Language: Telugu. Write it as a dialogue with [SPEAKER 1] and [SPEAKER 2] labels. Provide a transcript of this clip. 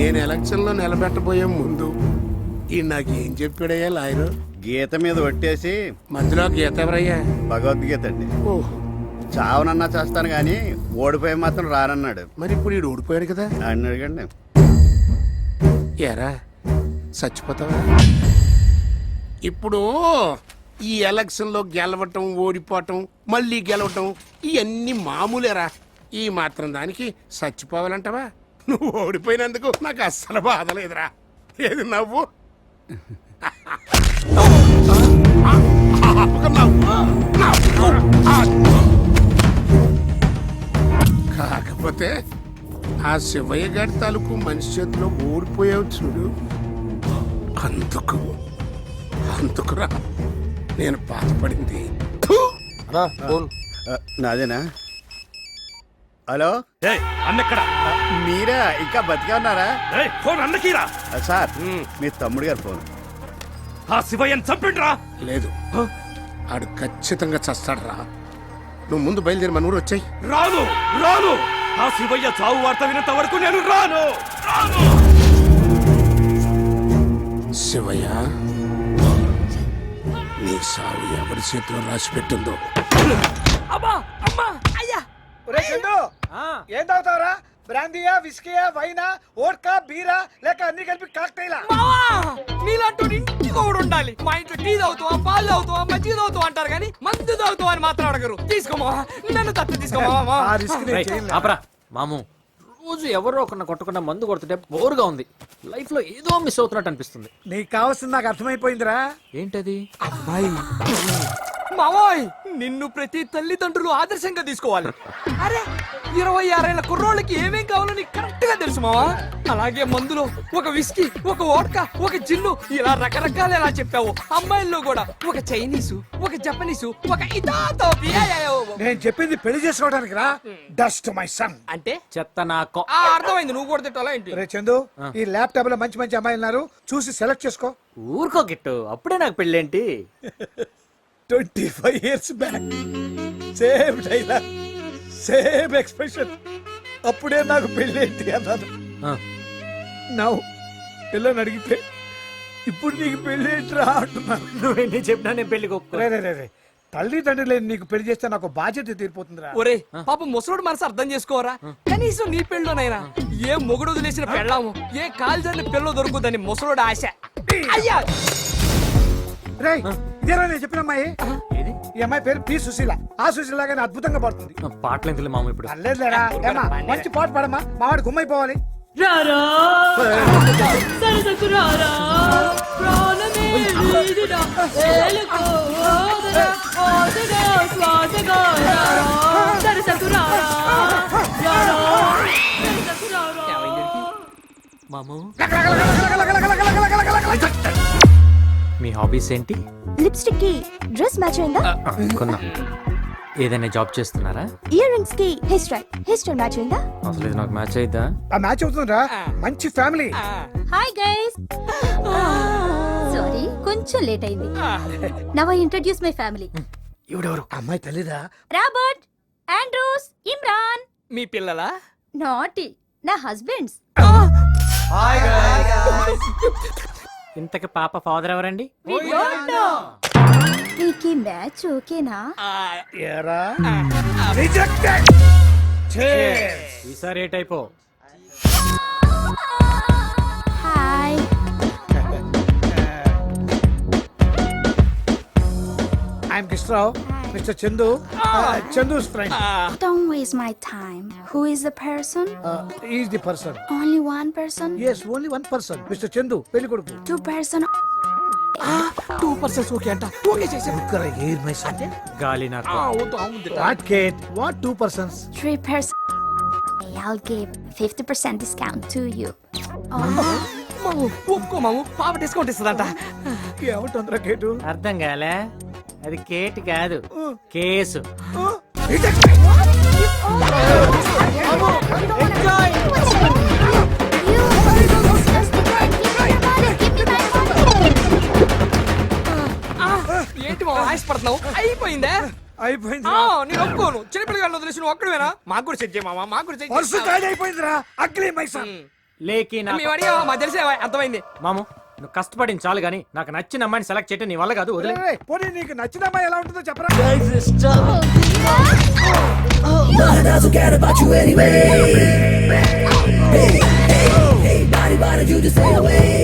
[SPEAKER 1] నేను ఎలక్షన్ లో నిలబెట్టబోయే ముందు ఈ నాకేం చెప్పాడయ్యా లాయరు?
[SPEAKER 2] గీత మీద ఒట్టేసి
[SPEAKER 1] మధ్యలో గీత ఎవరయ్యా?
[SPEAKER 2] భగవద్గీత అండి.
[SPEAKER 1] ఓహ్,
[SPEAKER 2] చావనన్నా చేస్తాను కానీ ఓడిపోయి మాత్రం రానన్నాడు.
[SPEAKER 1] మరి ఇప్పుడు ఈడు ఓడిపోయాడు కదా,
[SPEAKER 2] ఆయన అడగండి.
[SPEAKER 1] ఎరా చచ్చిపోతావా? ఇప్పుడు ఈ ఎలక్షన్ లో గెలవటం, ఓడిపోవటం, మళ్ళీ గెలవటం ఇవన్నీ మామూలేరా. ఈ మాత్రం దానికి చచ్చిపోవాలంటావా? నువ్వు ఓడిపోయినందుకు నాకు అస్సలు బాధ లేదురా. ఏది నవ్వు? కాకపోతే ఆ శివయ్య గారి తాలూకు మనిషి చేతిలో ఓడిపోయావు చూడు, అందుకురా నేను బాధపడింది.
[SPEAKER 2] నాదేనా? హలో
[SPEAKER 3] అన్నెక్కడ?
[SPEAKER 2] మీరా? ఇంకా బతికే ఉన్నారా?
[SPEAKER 3] ఫోన్ అన్నకీరా.
[SPEAKER 2] సార్, మీ తమ్ముడు గారు ఫోన్.
[SPEAKER 3] ఆ శివయ్యని చంపిండ్రా.
[SPEAKER 1] లేదు, ఆడు ఖచ్చితంగా చస్తాడురా. నువ్వు ముందు బయలుదేరి మన ఊరు వచ్చాయి.
[SPEAKER 3] రాను రాను, ఆ శివయ్య చావు వార్త వినంత వరకు నేను రాను రాను.
[SPEAKER 1] శివయ్య, నీ సావు ఎవరి చేతిలో రాసి పెట్టిందో.
[SPEAKER 3] అమ్మా అమ్మా అయ్యా.
[SPEAKER 4] ఏం తాగుతావరా? బ్రాందీయా, విస్కీయా, వైనా, వోడ్కా, బీరా, లేక అన్ని కలిపి కాక్టైలా?
[SPEAKER 5] నీలాంటి ఇంటికి ఒకడు ఉండాలి. మా ఇంట్లో టీ తాగుతావా, పాలు తాగుతావా, మజ్జిగ తాగుతావా అంటారు కానీ మందు తాగుతావా అని మాత్రం అడగరు. తీసుకోమా, నన్ను తప్ప తీసుకోమా.
[SPEAKER 4] ఆ రిస్క్ నేను చేయను.
[SPEAKER 6] ఆపరా మాము, రోజు ఎవరో ఒకరిని కొట్టకుండా మందు కొడుతుంటే బోరుగా ఉంది. లైఫ్ లో ఏదో మిస్ అవుతున్నట్టు అనిపిస్తుంది.
[SPEAKER 4] నీకు కావాల్సింది నాకు అర్థమైపోయిందిరా.
[SPEAKER 6] ఏంటది?
[SPEAKER 5] అబ్బాయి మావోయ్, నిన్ను ప్రతి తల్లిదండ్రులు ఆదర్శంగా తీసుకోవాలి. అరే 26 ఏళ్ల కుర్రోళ్ళకి ఏమేం కావాలో నీకు కరెక్ట్ గా తెలుసు మావా. అలాగే మందులో ఒక విస్కీ, ఒక వోడ్కా, ఒక జిన్ను, ఇలా రకరకాలు ఎలా చెప్పావు. అమ్మాయిల్లో కూడా ఒక చైనీసు, ఒక జపనీసు, ఒక ఇతాతోపి.
[SPEAKER 4] నేను చెప్పింది పెళ్లి చేసుకోవడానికి రా. డస్ట్ మై సన్
[SPEAKER 5] అంటే
[SPEAKER 6] చెత్త నాకో.
[SPEAKER 5] అర్థమైంది, నువ్వు కూడా తిట్టాలా ఏంటి?
[SPEAKER 4] రే చందు, ఈ ల్యాప్టాప్ లో మంచి మంచి అమ్మాయిలు ఉన్నారు, చూసి సెలెక్ట్ చేసుకో.
[SPEAKER 6] ఊరుకో గిట్టు, అప్పుడే నాకు పెళ్ళేంటి?
[SPEAKER 4] 25 years back same dialogue, same expression. అప్పుడే నాకు పెళ్ళేంటి అన్నాను. నౌ పిల్లని అడిగితే ఇప్పుడు నీకు పెళ్ళేంట్రా అంటున్నాను.
[SPEAKER 6] నువ్వెన్ని చెప్పినా నేను పెళ్లి
[SPEAKER 4] రే రే రే రే, తల్లిదండ్రులు లేని నీకు పెళ్లి చేస్తే నాకు బాధ్యత తీరిపోతుందిరా.
[SPEAKER 5] ఒరే పాప ముసలోడు మనసు అర్థం చేసుకోరా. కనీసం నీ పెళ్ళోనైనా ఏ మొగుడు వదిలేసిన పెళ్ళాము, ఏ కాల్జాన్ని పిల్ల దొరుకుతుందని ముసలోడు ఆశ. అయ్యా
[SPEAKER 4] రే, ఇదేరా నేను చెప్పిన అమ్మాయి. ఈ అమ్మాయి పేరు పి సుశీల. ఆ సుశీల గానీ అద్భుతంగా పడుతుంది.
[SPEAKER 6] పాటలు ఎందుకు మాము ఇప్పుడు?
[SPEAKER 4] పర్లేదులేరా. ఏమ్మా, మంచి పాట పాడమ్మా, మావాడు గుమ్మైపోవాలి.
[SPEAKER 7] రారా సరసకు రారా ప్రాణమే వీడిరా ఏలుకో ఓదరా ఓదరా శ్వాసగా రారా సరసకు రారా రారా సరసకు రారా.
[SPEAKER 6] మాము, మీ హాబీస్ ఏంటి?
[SPEAKER 8] లిప్స్టిక్ కి డ్రెస్ మ్యాచ్ అయిందా?
[SPEAKER 6] కొన్నా. ఏదైనా జాబ్ చేస్తున్నారా?
[SPEAKER 8] ఇయర్ రింగ్స్ కి హెయిర్ స్టైల్ మ్యాచ్ అయిందా?
[SPEAKER 6] అసలు ఇది నాకు మ్యాచ్ అయిద్దా?
[SPEAKER 4] ఆ మ్యాచ్ అవుతుందిరా. మంచి ఫ్యామిలీ.
[SPEAKER 8] హాయ్ గైస్, సారీ కొంచెం లేట్ అయింది. Now I introduce my family.
[SPEAKER 4] ఎవడెవరు? అమ్మాయి తల్లిదా?
[SPEAKER 8] Robert, Andrews, Imran.
[SPEAKER 5] మీ పిల్లలా?
[SPEAKER 8] నాటి నా హస్బెండ్స్.
[SPEAKER 6] ఇంతకి పాప ఫాదర్ ఎవరండి?
[SPEAKER 8] నీకు మ్యాచ్ ఓకేనా?
[SPEAKER 4] ఏరా రిజెక్టెడ్.
[SPEAKER 6] ఈసారి ఏ టైపో?
[SPEAKER 8] Hi.
[SPEAKER 4] I'm Krishnarao, mister Chandu, చందు's friend.
[SPEAKER 8] Don't waste my time. Who is the person?
[SPEAKER 4] He is the person.
[SPEAKER 8] Only one person?
[SPEAKER 4] Yes, only one person. Mister Chandu, పెళ్లి కొడుకు.
[SPEAKER 8] 2 person.
[SPEAKER 5] 2% ఓకే అంట. ఓకే చేసే
[SPEAKER 6] గాలి నాకు.
[SPEAKER 4] What Kate? What 2 persons?
[SPEAKER 8] 3 person. I'll give 50% discount to you.
[SPEAKER 5] మాము ఒప్పుకో మాము, పాప డిస్కౌంట్ ఇస్తుందంట.
[SPEAKER 4] ఏమంటుందిరా కేటు?
[SPEAKER 6] అర్థం కాలే? అది కేట్ కాదు, కేసు.
[SPEAKER 5] ఏంటి మా ఆశపడుతున్నావు? అయిపోయిందే.
[SPEAKER 4] అయిపోయింది.
[SPEAKER 5] నేను ఒప్పుకోను. చిన్నపిల్లగాళ్ళు వదిలేసి నువ్వు ఒక్కడవేనా? మాకు కూడా సెట్ చేయమా, మాకు కూడా
[SPEAKER 4] పర్సు ఖాళీ అయిపోయిందిరా. Ugly my son.
[SPEAKER 6] లేకిన్
[SPEAKER 5] మేము అడిగా మా తెలిసే అర్థమైంది.
[SPEAKER 6] మాము నువ్వు కష్టపడింది చాలు గానీ నాకు నచ్చిన అమ్మాయిని సెలెక్ట్ చేయటం నీ వల్ల కాదు, వదిలే.
[SPEAKER 4] పోనీ నీకు నచ్చిన అమ్మాయి ఎలా ఉంటుందో చెప్పరా?
[SPEAKER 9] doesn't care about you anyway. Hey, body, you just stay away.